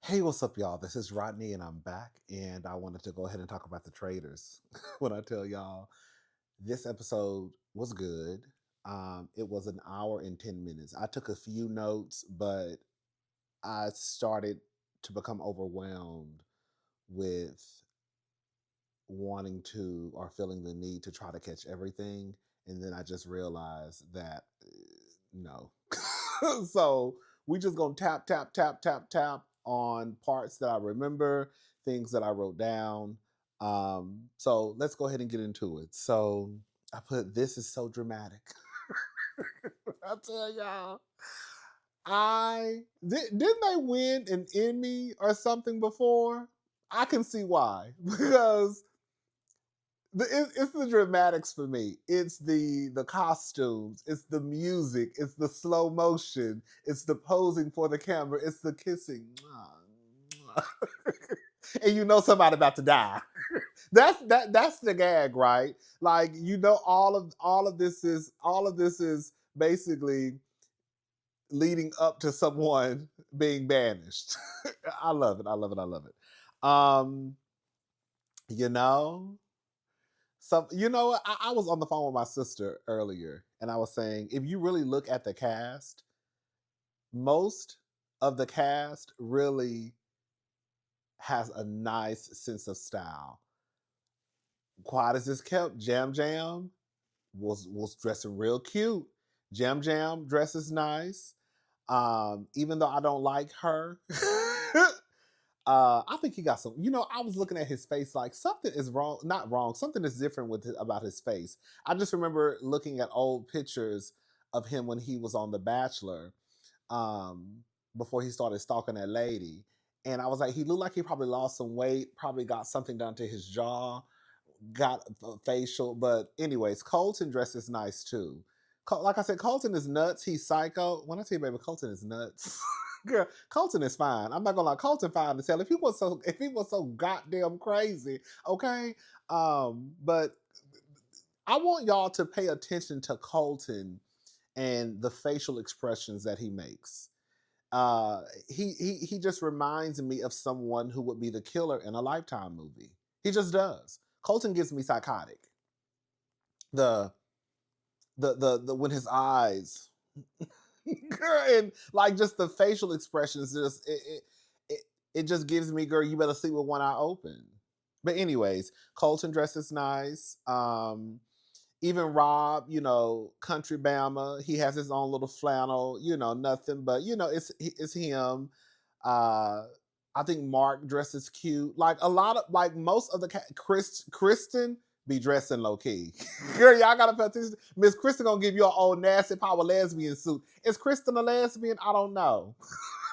Hey, what's up, y'all? This is Rodney, and I'm back. And I wanted to go ahead and talk about the Traitors. When I tell y'all, this episode was good. It was an hour and 10 minutes. I took a few notes, but I started to become overwhelmed with wanting to or feeling the need to try to catch everything. And then I just realized that no. So we just gonna tap, tap, tap, tap, tap on parts that I remember, things that I wrote down. So let's go ahead and get into it. So I put this is so dramatic. I tell y'all, didn't they win an Emmy or something before? I can see why because it's the dramatics for me. It's the costumes. It's the music. It's the slow motion. It's the posing for the camera. It's the kissing. And you know somebody about to die. That's the gag, right? Like all of this is basically leading up to someone being banished. I love it. I love it. I love it. You know, I was on the phone with my sister earlier, and I was saying, if you really look at the cast, most of the cast really has a nice sense of style. Quiet as it's kept, Jam Jam was dressing real cute. Jam Jam dresses nice. Even though I don't like her, I think he got some. I was looking at his face like something is wrong. Not wrong. Something is different about his face. I just remember looking at old pictures of him when he was on The Bachelor, um, before he started stalking that lady, and I was like, he looked like he probably lost some weight, probably got something done to his jaw, got a facial. But anyways, Colton dresses nice too. Like I said, Colton is nuts. He's psycho. When I tell you, baby, Colton is nuts. Girl, Colton is fine. I'm not gonna lie, Colton fine to tell. If he was so goddamn crazy, okay. But I want y'all to pay attention to Colton and the facial expressions that he makes. He just reminds me of someone who would be the killer in a Lifetime movie. He just does. Colton gives me psychotic. The the when his eyes girl, and like just the facial expressions, just it it just gives me, girl, you better sleep with one eye open. But anyways, Colton dresses nice. Even Rob, country Bama, he has his own little flannel, nothing, but it's him. Uh, I think Mark dresses cute. Like a lot of, like most of the Kristen be dressing low key. Girl, y'all gotta pay attention. Miss Kristen gonna give you an old nasty power lesbian suit. Is Kristen a lesbian? I don't know.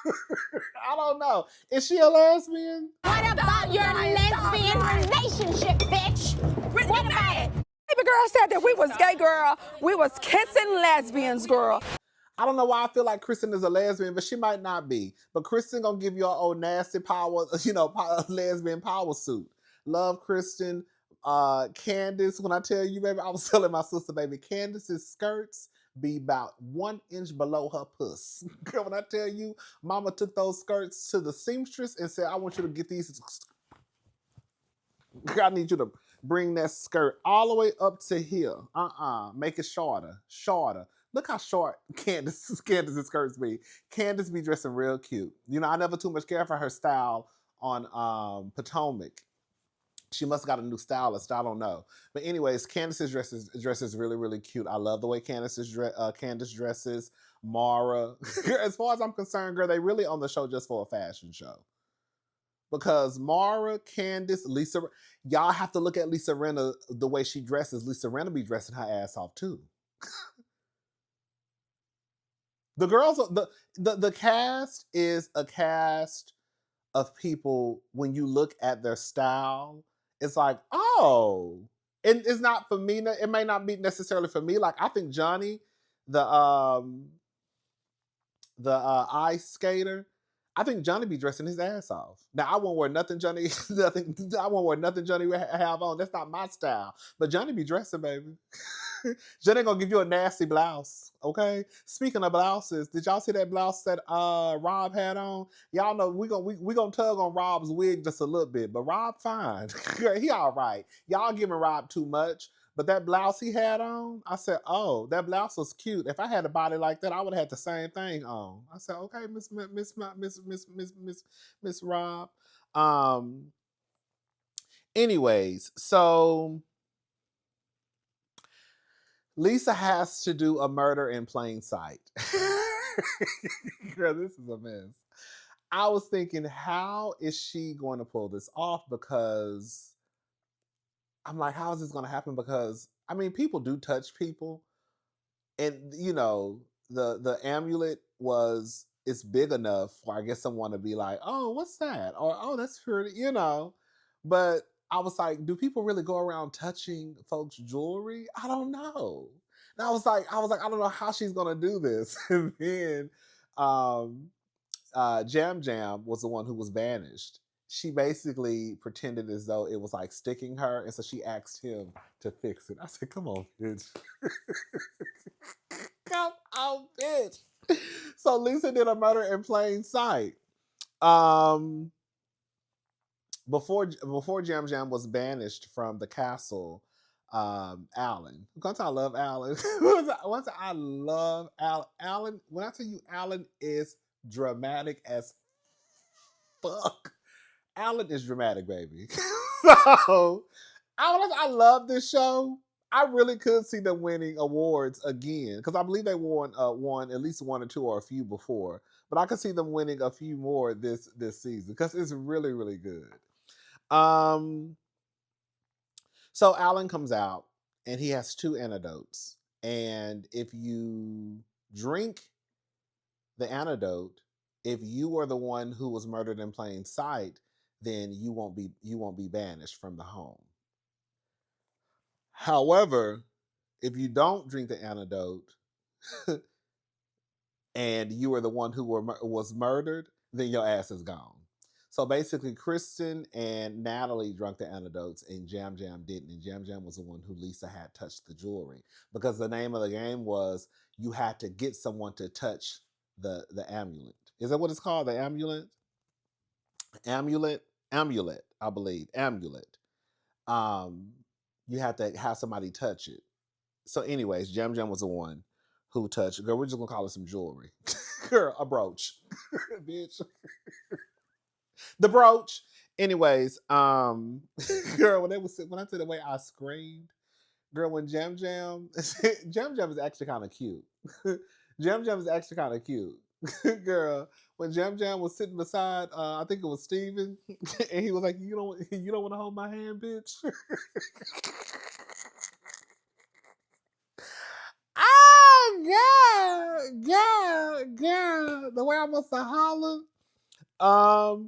I don't know. Is she a lesbian? What about your lesbian relationship, bitch? What about it? Baby girl said that we was gay, girl. We was kissing lesbians, girl. I don't know why I feel like Kristen is a lesbian, but she might not be. But Kristen gonna give you an old nasty power, lesbian power suit. Love Kristen. Candace, when I tell you, baby, I was telling my sister, baby, Candace's skirts be about 1 inch below her puss. Girl, when I tell you, mama took those skirts to the seamstress and said, I want you to get these. Girl, I need you to bring that skirt all the way up to here. Make it shorter. Shorter. Look how short Candace's skirts be. Candace be dressing real cute. I never too much care for her style on Potomac. She must have got a new stylist. I don't know. But anyways, Candace's dresses really, really cute. I love the way Candace dresses. Mara. As far as I'm concerned, girl, they really on the show just for a fashion show. Because Mara, Candace, Lisa, y'all have to look at Lisa Rinna, the way she dresses. Lisa Rinna be dressing her ass off too. The girls, the cast is a cast of people. When you look at their style, it's like, oh, and it's not for me. It may not be necessarily for me. Like I think Johnny, the ice skater, I think Johnny be dressing his ass off. Now I won't wear nothing Johnny nothing. I won't wear nothing Johnny have on. That's not my style. But Johnny be dressing, baby. Jen ain't gonna give you a nasty blouse, okay? Speaking of blouses, did y'all see that blouse that Rob had on? Y'all know we gonna tug on Rob's wig just a little bit, but Rob fine. He all right. Y'all giving Rob too much. But that blouse he had on, I said, "Oh, that blouse was cute. If I had a body like that, I would have had the same thing on." I said, "Okay, Miss Rob." Um. Anyways, so Lisa has to do a murder in plain sight. Girl, this is a mess. I was thinking, how is she going to pull this off? Because I'm like, how is this going to happen? Because I mean, people do touch people, and you know, the amulet was it's big enough for I guess someone to be like, oh, what's that? Or oh, that's pretty, you know. But I was like, do people really go around touching folks' jewelry? I don't know. And I don't know how she's gonna do this. And then um Jam Jam was the one who was banished. She basically pretended as though it was like sticking her, and so she asked him to fix it. I said, "Come on, bitch! Come on, bitch!" So Lisa did a murder in plain sight. Um, before Jam Jam was banished from the castle, Alan. Once I love Alan. Once I love Alan. Alan. When I tell you, Alan is dramatic as fuck. Alan is dramatic, baby. So I love this show. I really could see them winning awards again because I believe they won at least one or two or a few before, but I could see them winning a few more this season because it's really really good. Um, so Alan comes out and he has two antidotes, and if you drink the antidote, if you are the one who was murdered in plain sight, then you won't be banished from the home. However, if you don't drink the antidote and you are the one who was murdered, then your ass is gone. So basically, Kristen and Natalie drank the antidotes, and Jam Jam didn't. And Jam Jam was the one who Lisa had touched the jewelry because the name of the game was you had to get someone to touch the amulet. Is that what it's called? The amulet, amulet. I believe amulet. Um, you had to have somebody touch it. So, anyways, Jam Jam was the one who touched. Girl, we're just gonna call it some jewelry. Girl, a brooch, bitch. The brooch. Anyways, girl, when I said the way I screamed, girl, when Jam Jam, Jam Jam is actually kind of cute. Jam Jam is actually kind of cute. Girl, when Jam Jam was sitting beside, I think it was Steven, and he was like, you don't want to hold my hand, bitch." Oh, yeah. The way I must have hollered.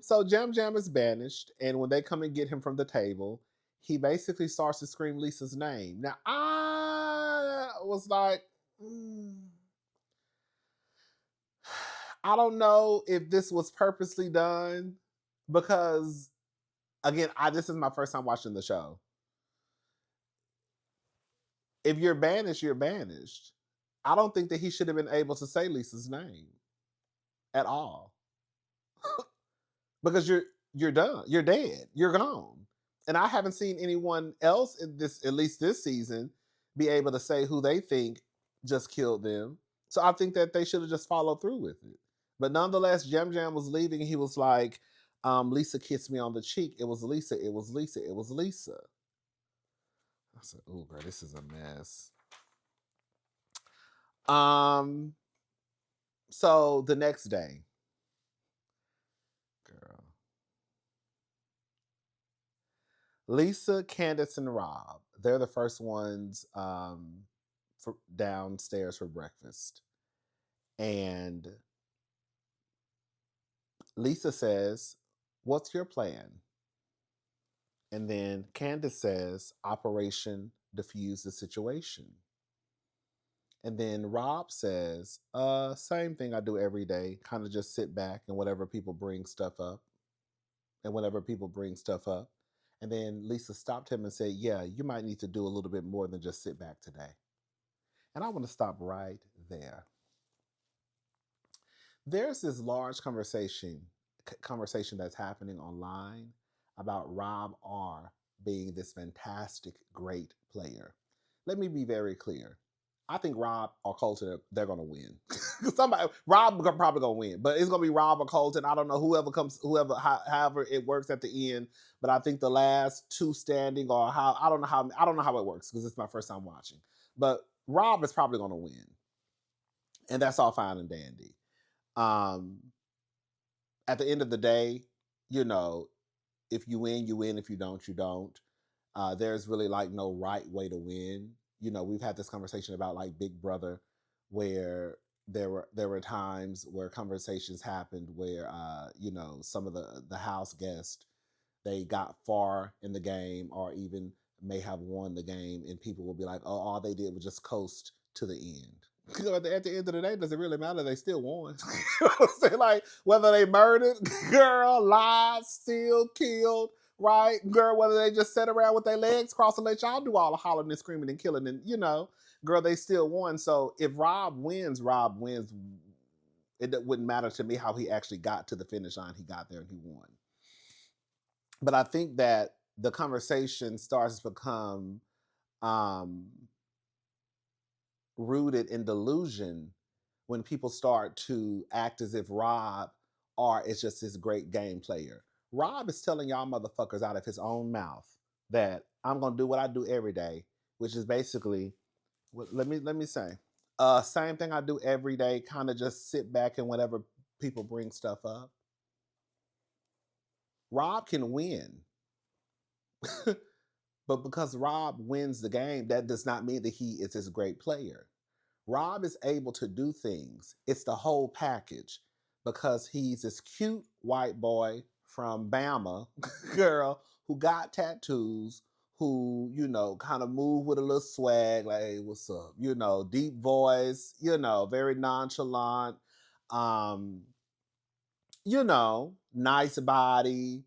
So Jam Jam is banished, and when they come and get him from the table, he basically starts to scream Lisa's name. Now I was like, I don't know if this was purposely done because, again, this is my first time watching the show. If you're banished, you're banished. I don't think that he should have been able to say Lisa's name at all because you're done. You're dead. You're gone. And I haven't seen anyone else in this, at least this season, be able to say who they think just killed them. So I think that they should have just followed through with it. But nonetheless, Jam Jam was leaving. He was like, Lisa kissed me on the cheek. It was Lisa. It was Lisa. It was Lisa. I said, "Oh, girl, this is a mess." Um. So the next day, girl, Lisa, Candace, and Rob. They're the first ones downstairs for breakfast, and Lisa says, "What's your plan?" And then Candace says, "Operation Diffuse the Situation." And then Rob says, same thing I do every day, kind of just sit back and whatever people bring stuff up. And whenever people bring stuff up. And then Lisa stopped him and said, "Yeah, you might need to do a little bit more than just sit back today." And I want to stop right there. There's this large conversation that's happening online about Rob R being this fantastic, great player. Let me be very clear. I think Rob or Colton, they're gonna win. Rob probably gonna win, but it's gonna be Rob or Colton. I don't know however it works at the end. But I think the last two standing, or I don't know how it works because it's my first time watching. But Rob is probably gonna win, and that's all fine and dandy. Um, at the end of the day, you know, if you win, you win. If you don't, you don't. There's really like no right way to win. You know, we've had this conversation about like Big Brother, where there were times where conversations happened where you know, some of the house guests, they got far in the game or even may have won the game, and people will be like, oh, all they did was just coast to the end. You know, at the end of the day, does it really matter? They still won. You know what I'm saying? Like, whether they murdered, girl, lied, steal, killed, right? Girl, whether they just sat around with their legs crossed and let y'all do all the hollering and screaming and killing, and, you know, girl, they still won. So if Rob wins, Rob wins. It wouldn't matter to me how he actually got to the finish line. He got there and he won. But I think that the conversation starts to become rooted in delusion when people start to act as if Rob R is just this great game player. Rob is telling y'all motherfuckers out of his own mouth that I'm gonna do what I do every day, which is basically, let me say, same thing I do every day. Kind of just sit back and whenever people bring stuff up, Rob can win. But because Rob wins the game, that does not mean that he is this great player. Rob is able to do things. It's the whole package because he's this cute white boy from Bama, girl, who got tattoos, who, you know, kind of move with a little swag, like, hey, what's up? You know, deep voice, you know, very nonchalant, um, you know, nice body,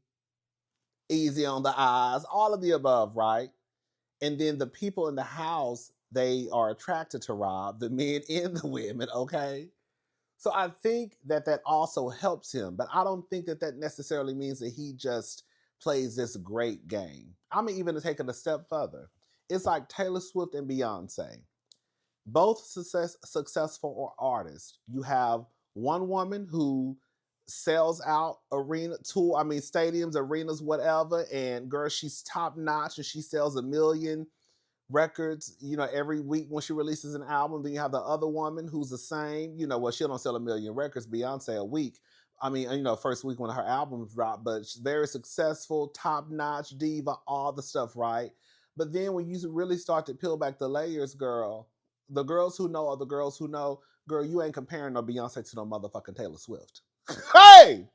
easy on the eyes, all of the above, right? And then the people in the house, they are attracted to Rob, the men and the women, okay? So I think that that also helps him, but I don't think that that necessarily means that he just plays this great game. I'm even taking a step further. It's like Taylor Swift and Beyonce, both successful artists. You have one woman who sells out stadiums, arenas, whatever, and girl, she's top notch and she sells 1 million records, you know, every week when she releases an album. Then you have the other woman who's the same, you know, well, she don't sell 1 million records, Beyonce, a week. I mean, you know, first week when her albums drop, but she's very successful, top notch, diva, all the stuff, right? But then when you really start to peel back the layers, girl, the girls who know are the girls who know, girl, you ain't comparing no Beyonce to no motherfucking Taylor Swift. Hey!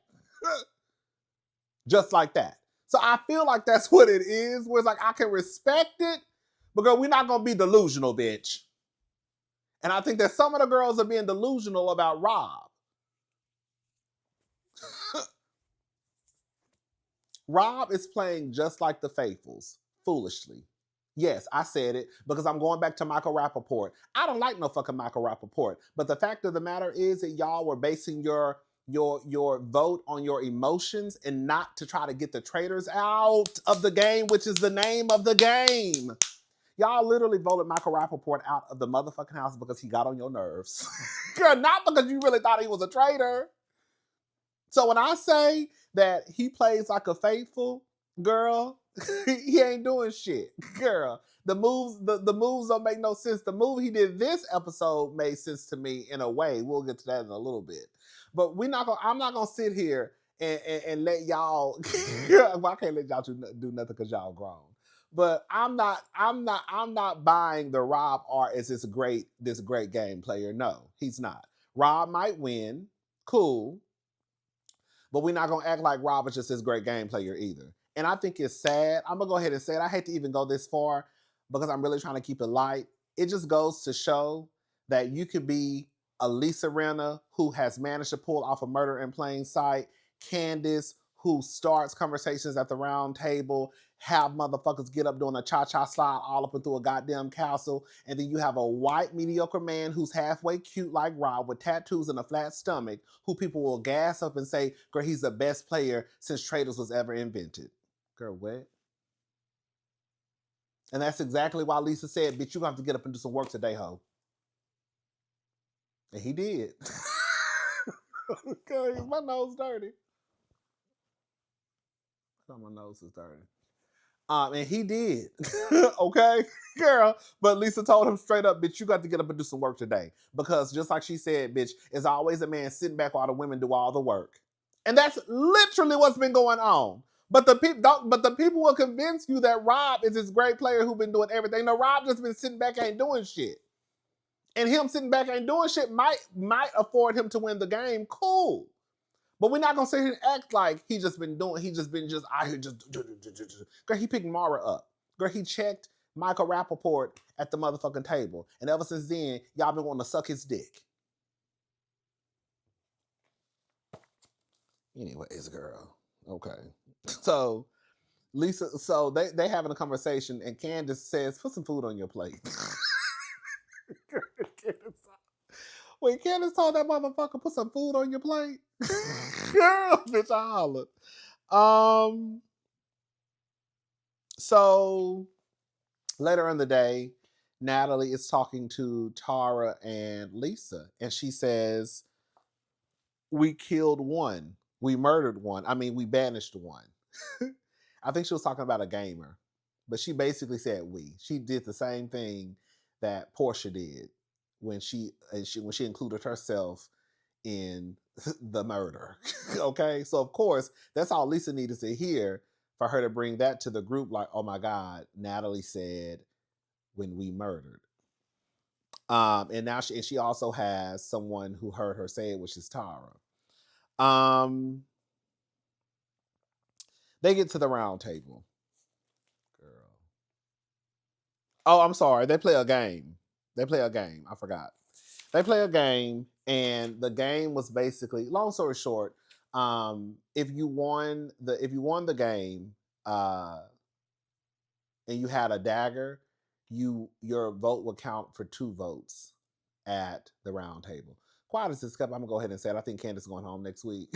Just like that. So I feel like that's what it is, where it's like I can respect it, but girl, we're not gonna be delusional, bitch. And I think that some of the girls are being delusional about Rob. Rob is playing just like the Faithfuls, foolishly. Yes, I said it because I'm going back to Michael Rappaport. I don't like no fucking Michael Rappaport. But the fact of the matter is that y'all were basing your vote on your emotions and not to try to get the traitors out of the game, which is the name of the game. Y'all literally voted Michael Rappaport out of the motherfucking house because he got on your nerves. Girl, not because you really thought he was a traitor. So when I say that he plays like a faithful, girl, he ain't doing shit. Girl, the moves don't make no sense. The move he did this episode made sense to me in a way. We'll get to that in a little bit. But I'm not gonna sit here and let y'all well, I can't let y'all do nothing because y'all grown. But I'm not buying the Rob R as this great game player. No, he's not. Rob might win. Cool. But we're not gonna act like Rob is just this great game player either. And I think it's sad. I'm gonna go ahead and say it. I hate to even go this far because I'm really trying to keep it light. It just goes to show that you could be a Lisa Rinna who has managed to pull off a murder in plain sight, Candace who starts conversations at the round table, have motherfuckers get up doing a cha-cha slide all up and through a goddamn castle, and then you have a white mediocre man who's halfway cute like Rob with tattoos and a flat stomach, who people will gas up and say, girl, he's the best player since Traitors was ever invented. Girl, what? And that's exactly why Lisa said, bitch, you're gonna have to get up and do some work today, ho. And he did. Okay, my nose dirty. My nose is dirty. And he did. Okay, girl. But Lisa told him straight up, bitch, you got to get up and do some work today. Because just like she said, bitch, it's always a man sitting back while the women do all the work. And that's literally what's been going on. But the people will convince you that Rob is this great player who's been doing everything. No, Rob just been sitting back ain't doing shit. And him sitting back ain't doing shit might afford him to win the game. Cool. But we're not gonna sit here and act like he just been out here just. Girl, he picked Mara up. Girl, he checked Michael Rappaport at the motherfucking table. And ever since then, y'all been wanting to suck his dick. Anyways, girl. Okay. So Lisa, so they having a conversation and Candace says, put some food on your plate. When Candace told that motherfucker, put some food on your plate. Girl, bitch, I hollered. So later in the day, Natalie is talking to Tara and Lisa, and she says, we killed one. We murdered one. I mean, we banished one. I think she was talking about a gamer, but she basically said we. She did the same thing that Portia did when she included herself in the murder. Okay, so of course that's all Lisa needed to hear for her to bring that to the group. Like, oh my God, Natalie said when we murdered. And now she also has someone who heard her say it, which is Tara. They get to the round table. Girl. Oh, I'm sorry. They play a game. I forgot. They play a game, and the game was basically, long story short, if you won the game, and you had a dagger, your vote would count for 2 votes at the round table. Quiet as this cup, I'm gonna go ahead and say it. I think Candace is going home next week.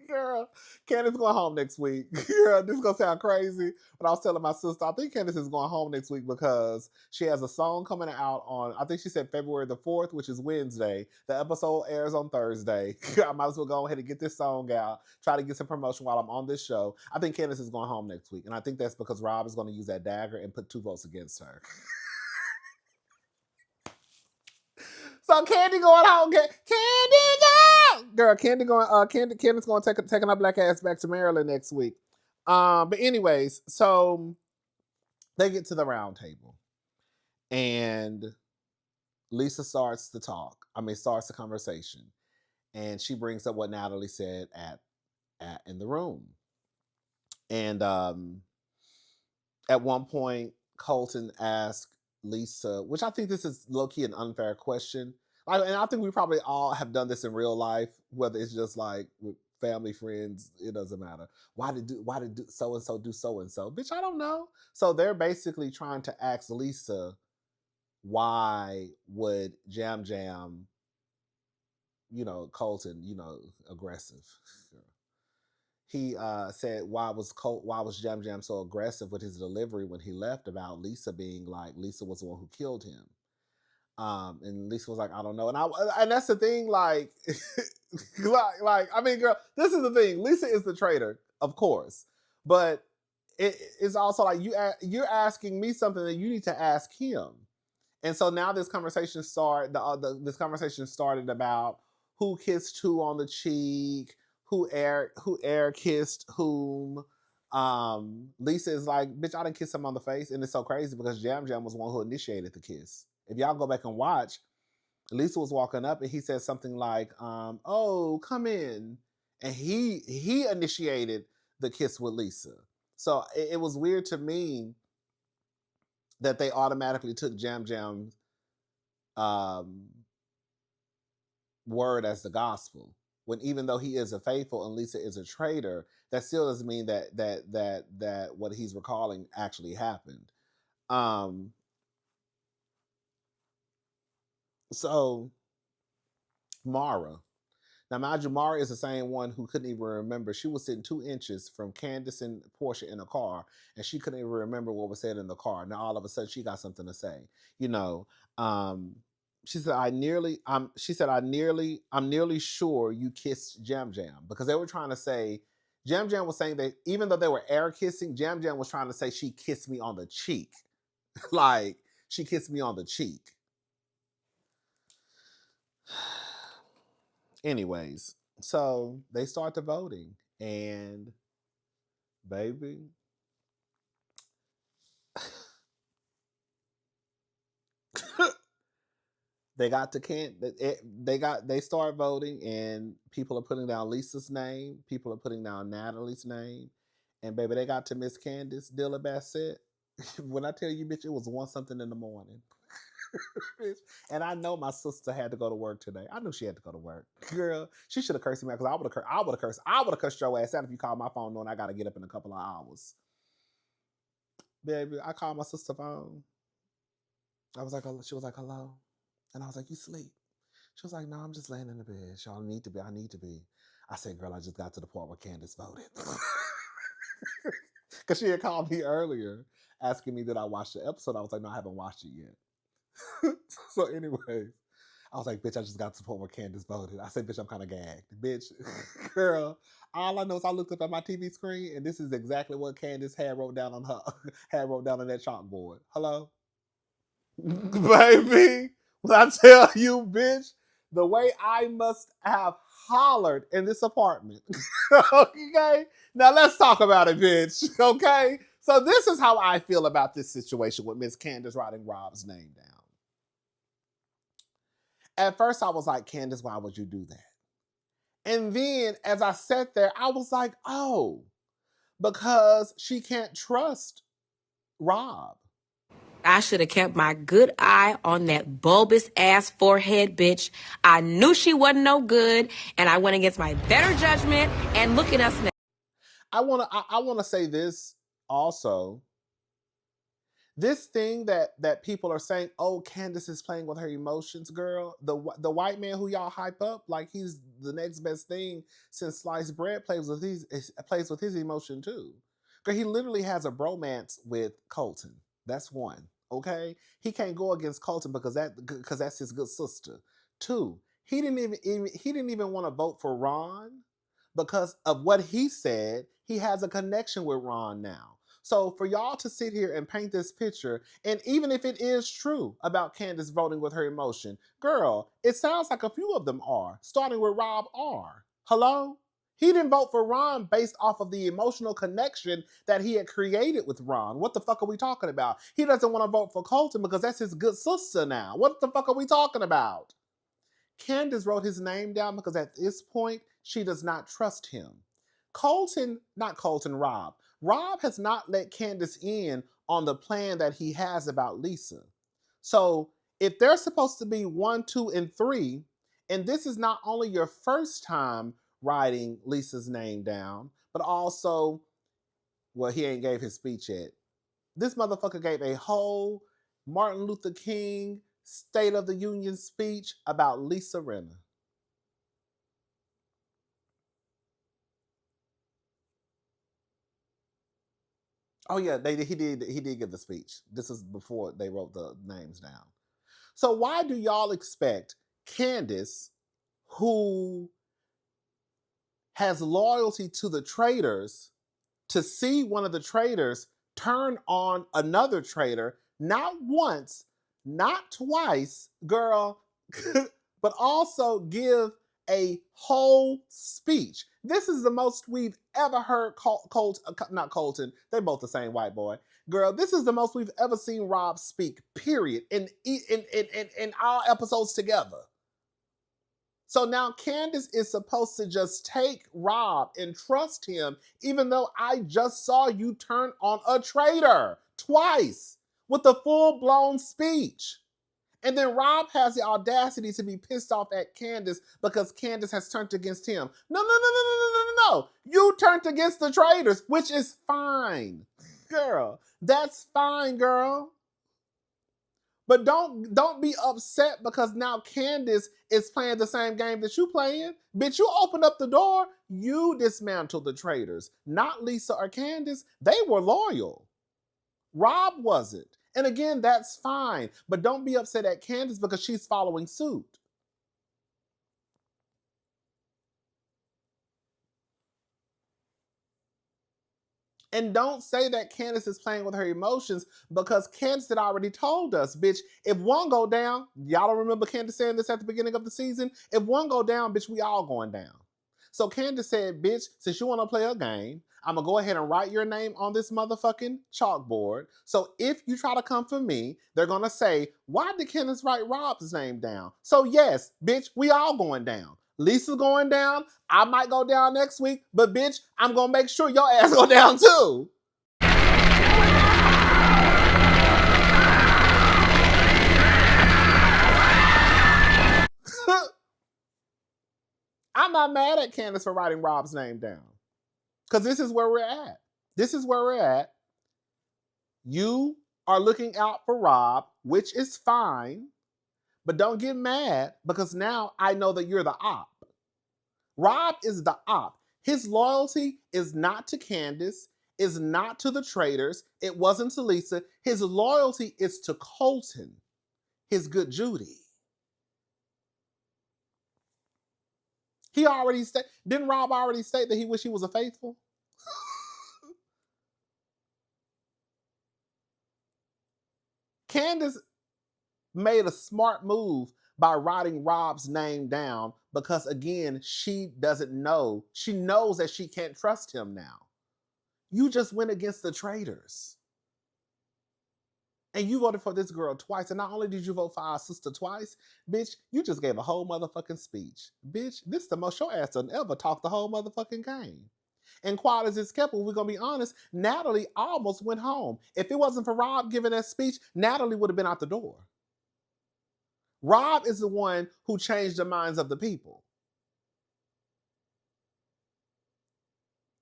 Girl, Candace going home next week. Girl, this is gonna sound crazy, but I was telling my sister, I think Candace is going home next week because she has a song coming out on, I think she said February the 4th, which is Wednesday. The episode airs on Thursday. I might as well go ahead and get this song out, try to get some promotion while I'm on this show. I think Candace is going home next week, and I think that's because Rob is going to use that dagger and put 2 votes against her. So Candy going home. Candy go! Girl, Candy's going taking her black ass back to Maryland next week. But anyways, so they get to the round table. And Lisa starts the conversation. And she brings up what Natalie said in the room. And at one point, Colton asked Lisa, which I think this is low-key an unfair question. And I think we probably all have done this in real life, whether it's just like with family, friends, it doesn't matter. Why did so-and-so do so-and-so? Bitch, I don't know. So they're basically trying to ask Lisa, why would Jam Jam, Colton, aggressive. He said, why was Jam Jam so aggressive with his delivery when he left about Lisa being like, Lisa was the one who killed him. And Lisa was like, I don't know. And that's the thing, like, I mean, girl, this is the thing. Lisa is the traitor, of course. But it's also like you're asking me something that you need to ask him. And so now this conversation started about who kissed who on the cheek, who air kissed whom. Lisa is like, bitch, I didn't kiss him on the face. And it's so crazy because Jam Jam was the one who initiated the kiss. If y'all go back and watch, Lisa was walking up and he said something like, oh, come in. And he initiated the kiss with Lisa. So it was weird to me that they automatically took Jam Jam's word as the gospel. when even though he is a faithful and Lisa is a traitor, that still doesn't mean that what he's recalling actually happened. Um, so Mara. Now, mind you, Mara is the same one who couldn't even remember. She was sitting 2 inches from Candace and Portia in a car, and she couldn't even remember what was said in the car. Now, all of a sudden, she got something to say. You know, she said, I'm nearly sure you kissed Jam Jam, because they were trying to say, Jam Jam was saying that even though they were air kissing, Jam Jam was trying to say she kissed me on the cheek. Like, she kissed me on the cheek. Anyways, so they start the voting, and baby, they got to they start voting, and people are putting down Lisa's name, people are putting down Natalie's name, and baby, they got to Miss Candace Dilla Bassett. When I tell you, bitch, it was 1 something in the morning. And I know my sister had to go to work today. I knew she had to go to work. Girl, she should have cursed me out, because I would have cursed your ass out if you called my phone knowing I gotta get up in a couple of hours. Baby, I called my sister's phone. She was like, hello. And I was like, you sleep? She was like, no, I'm just laying in the bed. Y'all need to be. I need to be. I said, girl, I just got to the part where Candace voted. Because she had called me earlier asking me did I watch the episode. I was like, no, I haven't watched it yet. So anyways, I was like, bitch, I just got to the point where Candace voted. I said, bitch, I'm kind of gagged. Bitch, girl, all I know is I looked up at my TV screen, and this is exactly what Candace had wrote down on that chalkboard. Hello? Baby, when I tell you, bitch, the way I must have hollered in this apartment. Okay? Now let's talk about it, bitch. Okay? So this is how I feel about this situation with Miss Candace writing Rob's name down. At first, I was like, Candace, why would you do that? And then as I sat there, I was like, oh, because she can't trust Rob. I should have kept my good eye on that bulbous ass forehead bitch. I knew she wasn't no good, and I went against my better judgment, and look at us now. I wanna say this also. This thing that people are saying, oh, Candace is playing with her emotions, girl. The white man who y'all hype up like he's the next best thing since sliced bread plays with his emotion too. Girl, he literally has a bromance with Colton. That's one. Okay, he can't go against Colton because that's his good sister. Two, he didn't even want to vote for Ron because of what he said. He has a connection with Ron now. So for y'all to sit here and paint this picture, and even if it is true about Candace voting with her emotion, girl, it sounds like a few of them are, starting with Rob R. Hello? He didn't vote for Ron based off of the emotional connection that he had created with Ron. What the fuck are we talking about? He doesn't want to vote for Colton because that's his good sister now. What the fuck are we talking about? Candace wrote his name down because at this point, she does not trust him. Rob. Rob has not let Candace in on the plan that he has about Lisa. So if they're supposed to be 1, 2, and 3, and this is not only your first time writing Lisa's name down, but also, well, he ain't gave his speech yet. This motherfucker gave a whole Martin Luther King State of the Union speech about Lisa Rinna. Oh yeah, he did give the speech. This is before they wrote the names down. So why do y'all expect Candace, who has loyalty to the traitors, to see one of the traitors turn on another traitor, not once, not twice, girl, but also give a whole speech? This is the most we've ever heard not Colton, they both the same white boy. Girl, this is the most we've ever seen Rob speak, period, in all episodes together. So now Candace is supposed to just take Rob and trust him, even though I just saw you turn on a traitor twice with a full-blown speech. And then Rob has the audacity to be pissed off at Candace because Candace has turned against him. No. You turned against the traitors, which is fine. Girl, that's fine, girl. But don't be upset because now Candace is playing the same game that you playing. Bitch, you opened up the door, you dismantled the traitors. Not Lisa or Candace. They were loyal. Rob wasn't. And again, that's fine. But don't be upset at Candace because she's following suit. And don't say that Candace is playing with her emotions because Candace had already told us, bitch, if one go down, y'all don't remember Candace saying this at the beginning of the season? If one go down, bitch, we all going down. So Candace said, bitch, since you want to play a game, I'm going to go ahead and write your name on this motherfucking chalkboard. So if you try to come for me, they're going to say, why did Candace write Rob's name down? So yes, bitch, we all going down. Lisa's going down. I might go down next week, but bitch, I'm going to make sure your ass go down too. I'm not mad at Candace for writing Rob's name down. Because this is where we're at. This is where we're at. You are looking out for Rob, which is fine, but don't get mad because now I know that you're the op. Rob is the op. His loyalty is not to Candace, is not to the traitors. It wasn't to Lisa. His loyalty is to Colton, his good Judy. He already didn't Rob already state that he wished he was a faithful? Candace made a smart move by writing Rob's name down because, again, she doesn't know. She knows that she can't trust him now. You just went against the traitors. And you voted for this girl twice. And not only did you vote for our sister twice, bitch, you just gave a whole motherfucking speech. Bitch, this is the most your ass done ever talk the whole motherfucking game. And quiet as it's kept, we're going to be honest, Natalie almost went home. If it wasn't for Rob giving that speech, Natalie would have been out the door. Rob is the one who changed the minds of the people.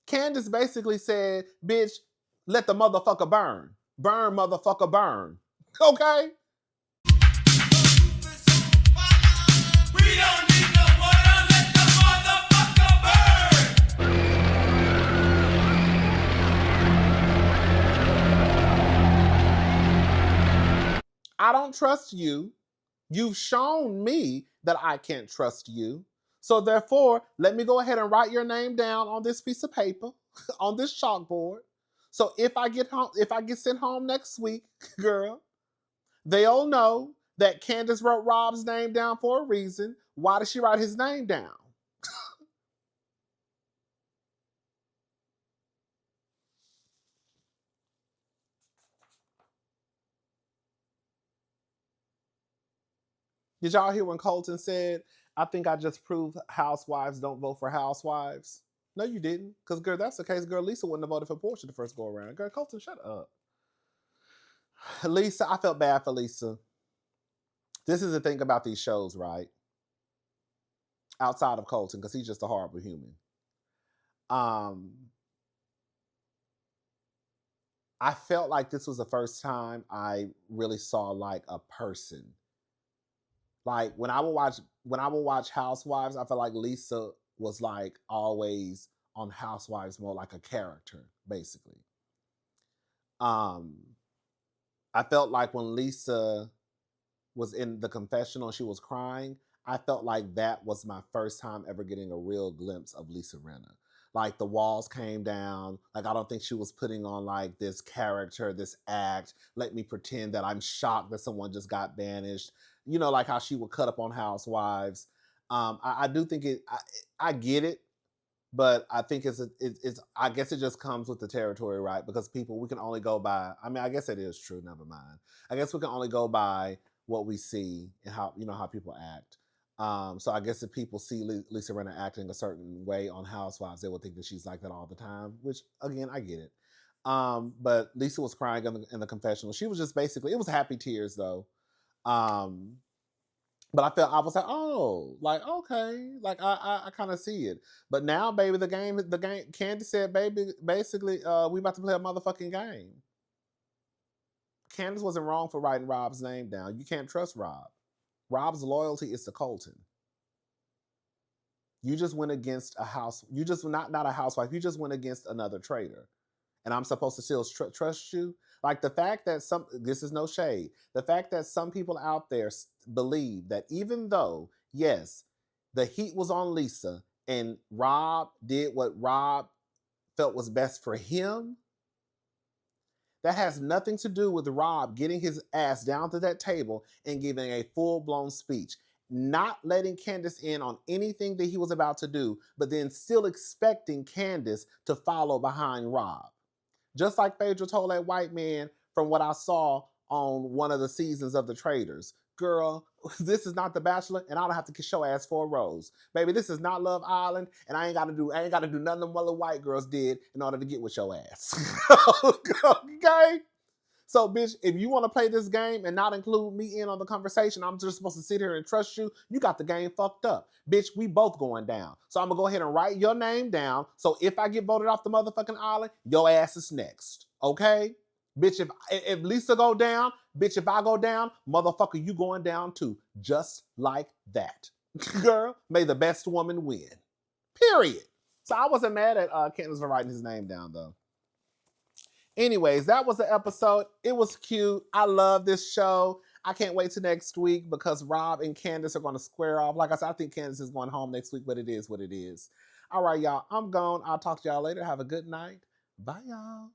Candace basically said, bitch, let the motherfucker burn. Burn, motherfucker, burn. Okay? We don't need no water, let the motherfucker burn. I don't trust you. You've shown me that I can't trust you. So therefore, let me go ahead and write your name down on this piece of paper, on this chalkboard. So if I get home, if I get sent home next week, girl, they'll know that Candace wrote Rob's name down for a reason. Why did she write his name down? Did y'all hear when Colton said, I think I just proved housewives don't vote for housewives? No, you didn't. Because, girl, that's the case. Girl, Lisa wouldn't have voted for Portia the first go around. Girl, Colton, shut up. Lisa, I felt bad for Lisa. This is the thing about these shows, right? Outside of Colton, because he's just a horrible human. I felt like this was the first time I really saw like a person. Like when I would watch Housewives, I felt like Lisa was like always on Housewives mode, like a character, basically. I felt like when Lisa was in the confessional and she was crying, I felt like that was my first time ever getting a real glimpse of Lisa Rinna. Like the walls came down. Like I don't think she was putting on like this character, this act. Let me pretend that I'm shocked that someone just got banished. You know, like how she would cut up on Housewives. I do think I get it, but I think it's I guess it just comes with the territory, right? Because we can only go by. I mean, I guess it is true. Never mind. I guess we can only go by what we see and how people act. So I guess if people see Lisa Rinna acting a certain way on Housewives, they will think that she's like that all the time, which, again, I get it. But Lisa was crying in the confessional. She was just basically, it was happy tears, though. But I was like, oh, like, okay, like I kind of see it. But now, baby, the game, Candace said, baby, basically, we about to play a motherfucking game. Candace wasn't wrong for writing Rob's name down. You can't trust Rob. Rob's loyalty is to Colton. You just went against a house. You just not a housewife. You just went against another traitor, and I'm supposed to still trust you. Like the fact that this is no shade. The fact that some people out there believe that even though, yes, the heat was on Lisa and Rob did what Rob felt was best for him, that has nothing to do with Rob getting his ass down to that table and giving a full-blown speech. Not letting Candace in on anything that he was about to do, but then still expecting Candace to follow behind Rob. Just like Phaedra told that white man from what I saw on one of the seasons of the Traitors. Girl, this is not The Bachelor, and I don't have to kiss your ass for a rose. Baby, this is not Love Island, and I ain't gotta do nothing them other white girls did in order to get with your ass. Okay? So, bitch, if you want to play this game and not include me in on the conversation, I'm just supposed to sit here and trust you. You got the game fucked up. Bitch, we both going down. So I'm going to go ahead and write your name down. So if I get voted off the motherfucking island, your ass is next. Okay? Bitch, if Lisa go down, bitch, if I go down, motherfucker, you going down too. Just like that. Girl, may the best woman win. Period. So I wasn't mad at Candace for writing his name down, though. Anyways, that was the episode. It was cute. I love this show. I can't wait till next week because Rob and Candace are going to square off. Like I said, I think Candace is going home next week, but it is what it is. All right, y'all. I'm gone. I'll talk to y'all later. Have a good night. Bye, y'all.